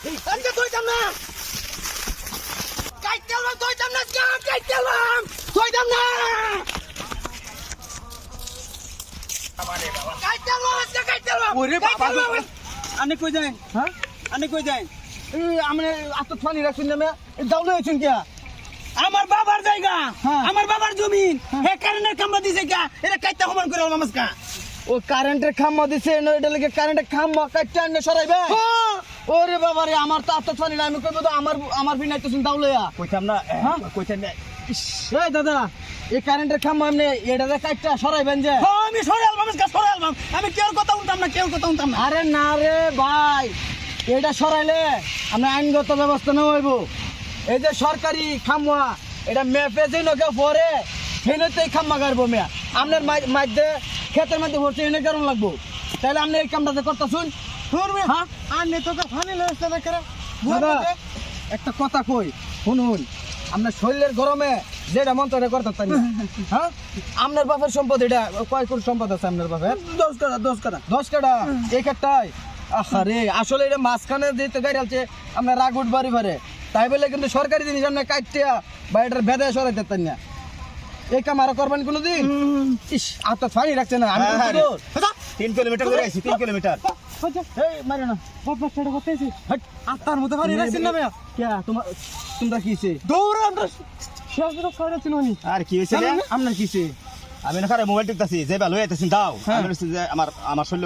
আজকে ধইতাম না কাইতেলাম ধইতাম না কাইতেলাম ধইতাম না আমারে বাবা কাইতেলাম আজকে কাইতেলাম ওরে বাবা আনে কই যাই হ্যাঁ আনে কই যাই আমরা এত ফানি রাখছেন না দাউলে হইছেন কি আমার বাবার জায়গা হ্যাঁ। আমার বাবার জমিন হে কারেন্টের খাম্বা দিছে কা এটা কাইতে সমান করে মামাস কা ও কারেন্টের খাম্বা দিছে এটা লাগে কারেন্টের খাম্বা কাটতে আনলে সরাইবে ওরে বাবা রে আমার তো এত ফানি না আমি কইবো তো আমার বিনাইতেছেন দাউলেয়া কইতাম না হ্যাঁ? কইতাম না এই দাদা এই কারেন্টের খাম্বা এমনি এটা কাটতে সরাইবেন যে আমি সরাল মামাস কা সরাল মাম আমি কেউ কথা উনতাম না কেউ কথা উনতাম না আরে না রে ভাই এটা সরাইলে আমরা আইনগত ব্যবস্থা নেওয়া হইব এই যে সরকারি খাম্বা এটা মেপে যে নকে পরে সেনতে খাম্বা গাড়বো মেয়া আপনার মাঝে ক্ষেতের মধ্যে ভরছে এনে কারণ লাগবো তাহলে আপনি এই কামটাতে করতে শুন শুনবে হ্যাঁ আনে তোকে ফানি লইছে না করে দাদা একটা কথা কই শুনুন আপনার শরীরের গরমে যেটা মন তো করতে পারি হ্যাঁ আপনার বাপের সম্পদ এটা কয় কোটি সম্পদ আছে আপনার বাপের 10 কাটা 10 কাটা এক একটাই আরে আসলে এটা মাঝখানে যেতে গাড়ি আছে আপনার রাগ উঠবারি পারে তাই বলে কিন্তু সরকারি জিনিস আপনার কাটতিয়া বা এটার ভেদে সরাইতে পারেন না এই কাম আরো করবেন কোনোদিন ইস আর তো ফানি রাখছে না আমি হ্যাঁ, তো 3 কিলোমিটার করে আইছি 3 কিলোমিটার এই মারে না বাবা ছেড়ে করতেছি আত্মার মতো ফানি রাখছেন না মেয়া কে তোমরা কিছে দৌড় আমরা শেষর করে চিনি আর কি হয়েছে রে? আপনার কিছে আমি না খারে মোবাইল টিপতাছি যে ভালো হইতাছিন দাও হ্যাঁ। আমি বলছি যে আমার শরীর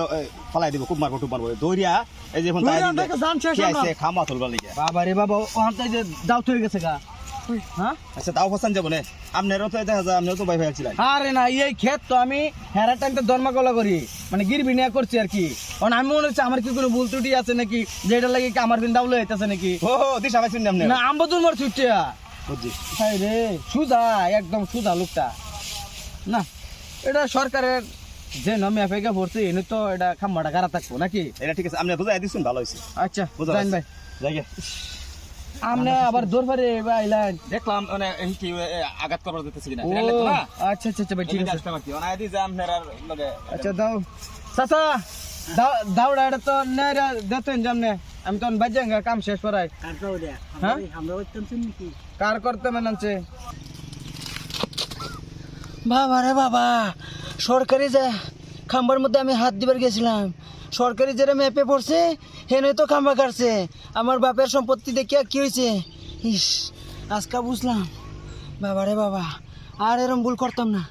ফলাই দিব খুব মারবো টুপ মারবো দৌড়িয়া এই যে এখন তাই দৌড়িয়া দেখে জান শেষ আমরা। আছে খামা তুলবার লিগে বাবা রে বাবা ওখানটা যে দাউত হয়ে গেছে গা হ্যাঁ আচ্ছা তাও ফসান যাব না আপনারও তো দেখা যায় আপনিও তো ভাই ভাই ছিলেন আরে না এই ক্ষেত তো আমি হেরা টাইমটা ধর্মকলা করি মানে গিরবি নিয়ে করছি আর কি কারণ আমি মনে হচ্ছে আমার কি কোনো ভুল ত্রুটি আছে নাকি যেটা লাগে কি আমার দিন ডাউলে হইতেছে নাকি ও দিশা পাইছেন আপনি না আম্বদুর মোর ছুটিয়া বুঝছি হাই রে সুদা একদম সুদা লোকটা না এটা সরকারের যে নামে অপেক্ষা পড়ছে এনে তো এটা খাম্বাটা গাড়া থাকবো নাকি এটা ঠিক আছে আপনি বুঝাই দিছেন ভালো হইছে আচ্ছা বুঝা জান ভাই জায়গা আমনে আবার দরবারে আইলেন দেখলাম মানে এই কি আঘাত করবার দিতেছি কিনা ও এটা লাগতো না আচ্ছা আচ্ছা আচ্ছা ভাই ঠিক আছে কাস্টমার কি অনাই দি যে আপনার লগে আচ্ছা দাও চাচা দাওড়া এটা তো নেরা দেতেন জামনে আমি তো বাজেঙ্গা কাম শেষ করাই হ্যাঁ আমরা অত্যন্ত নাকি কার করতে মানাচ্ছে বাবা রে বাবা সরকারি যে খাম্বার মধ্যে আমি হাত দিবার গেছিলাম সরকারি যেটা ম্যাপে পড়ছে হেনে তো খাম্বা কাটছে আমার বাপের সম্পত্তি দেখিয়া কি হয়েছে ইস আজকা বুঝলাম বাবা রে বাবা আর এরম ভুল করতাম না